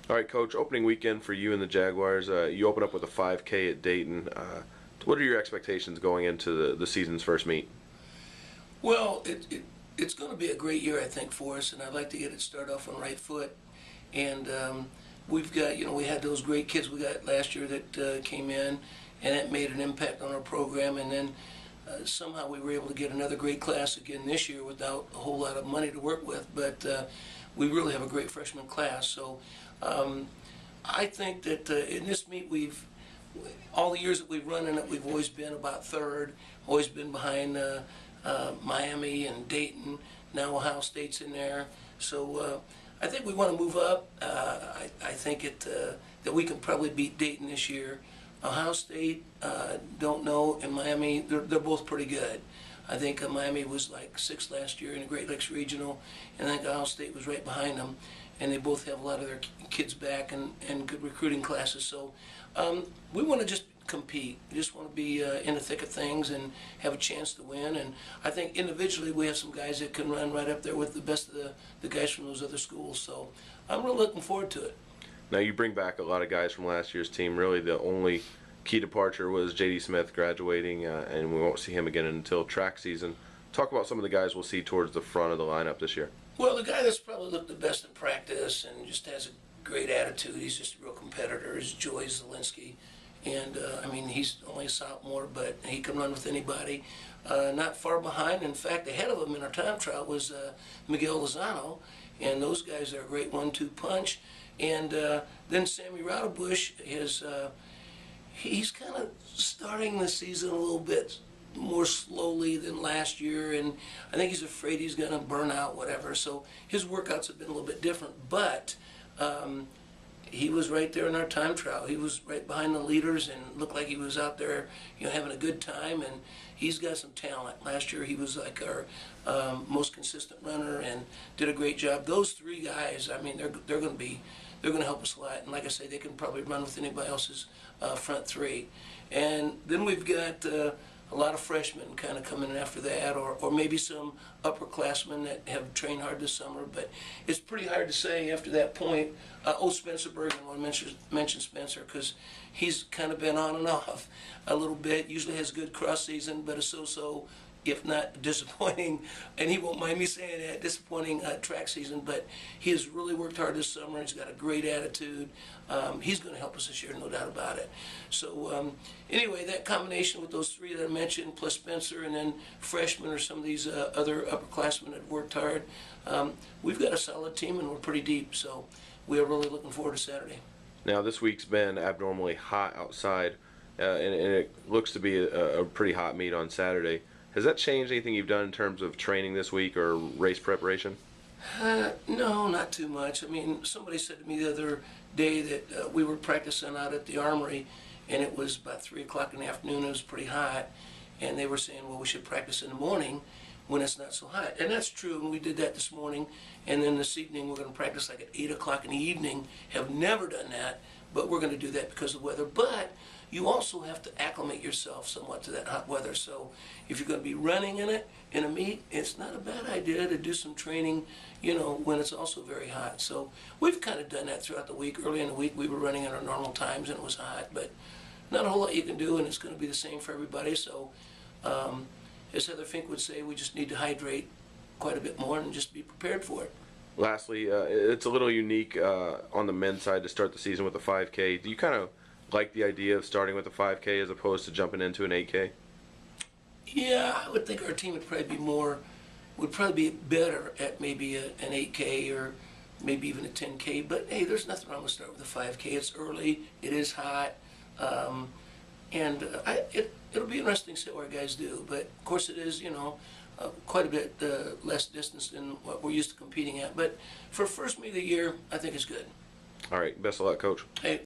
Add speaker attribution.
Speaker 1: All right, Coach, opening weekend for you and the Jaguars. You open up with a 5K at Dayton. What are your expectations going into the season's first meet?
Speaker 2: Well, it's going to be a great year, I think, for us, and I'd like to get it started off on the right foot. And we've got, we had those great kids we got last year that came in, and that made an impact on our program. And then somehow we were able to get another great class again this year without a whole lot of money to work with. But we really have a great freshman class. So I think that in this meet, all the years that we've run in it, we've always been about third, always been behind Miami and Dayton. Now Ohio State's in there. So I think we want to move up. I think that we can probably beat Dayton this year. Ohio State, don't know, and Miami, they're both pretty good. I think Miami was like 6th last year in the Great Lakes Regional, and I think Ohio State was right behind them. And they both have a lot of their kids back and good recruiting classes. So we want to just compete. We just want to be in the thick of things and have a chance to win. And I think individually we have some guys that can run right up there with the best of the guys from those other schools. So I'm really looking forward to it.
Speaker 1: Now, you bring back a lot of guys from last year's team. Really, the only key departure was J.D. Smith graduating, and we won't see him again until track season. Talk about some of the guys we'll see towards the front of the lineup this year.
Speaker 2: Well, the guy that's probably looked the best in practice and just has a great attitude, he's just a real competitor, is Joey Zielinski. And, he's only a sophomore, but he can run with anybody. Not far behind, in fact, ahead of him in our time trial was Miguel Lozano, and those guys are a great 1-2 punch. And then Sammy Roudabush he's kind of starting the season a little bit more slowly than last year, and I think he's afraid he's going to burn out, whatever. So his workouts have been a little bit different, but he was right there in our time trial. He was right behind the leaders and looked like he was out there, having a good time, and he's got some talent. Last year he was like our most consistent runner and did a great job. Those three guys, they're going to help us a lot, and like I say, they can probably run with anybody else's front three. And then we've got a lot of freshmen kind of coming in after that, or maybe some upperclassmen that have trained hard this summer, but it's pretty hard to say after that point. Spencer Bergen, I want to mention Spencer because he's kind of been on and off a little bit, usually has a good cross season, but a so-so, if not disappointing, and he won't mind me saying that, disappointing track season, but he has really worked hard this summer. He's got a great attitude. He's going to help us this year, no doubt about it. So anyway, that combination with those three that I mentioned, plus Spencer, and then freshmen or some of these other upperclassmen that worked hard, we've got a solid team and we're pretty deep, so we are really looking forward to Saturday.
Speaker 1: Now, this week's been abnormally hot outside, and it looks to be a pretty hot meet on Saturday. Has that changed anything you've done in terms of training this week or race preparation?
Speaker 2: No, not too much. Somebody said to me the other day that we were practicing out at the Armory, and it was about 3 o'clock in the afternoon. It was pretty hot, and they were saying, well, we should practice in the morning when it's not so hot. And that's true, and we did that this morning. And then this evening we're going to practice like at 8 o'clock in the evening. Have never done that, but we're going to do that because of the weather. But you also have to acclimate yourself somewhat to that hot weather. So if you're going to be running in it, in a meet, it's not a bad idea to do some training, when it's also very hot. So we've kind of done that throughout the week. Early in the week we were running at our normal times and it was hot, but not a whole lot you can do, and it's going to be the same for everybody. So as Heather Fink would say, we just need to hydrate quite a bit more and just be prepared for it.
Speaker 1: Lastly, it's a little unique on the men's side to start the season with a 5K. Do you kind of like the idea of starting with a 5K as opposed to jumping into an 8K?
Speaker 2: Yeah, I would think our team would probably be better at maybe an 8K or maybe even a 10K. But hey, there's nothing wrong with starting with a 5K. It's early, it is hot, and it'll be interesting to see what our guys do. But of course, it is quite a bit less distance than what we're used to competing at. But for first meet of the year, I think it's good.
Speaker 1: All right, best of luck, Coach.
Speaker 2: Hey.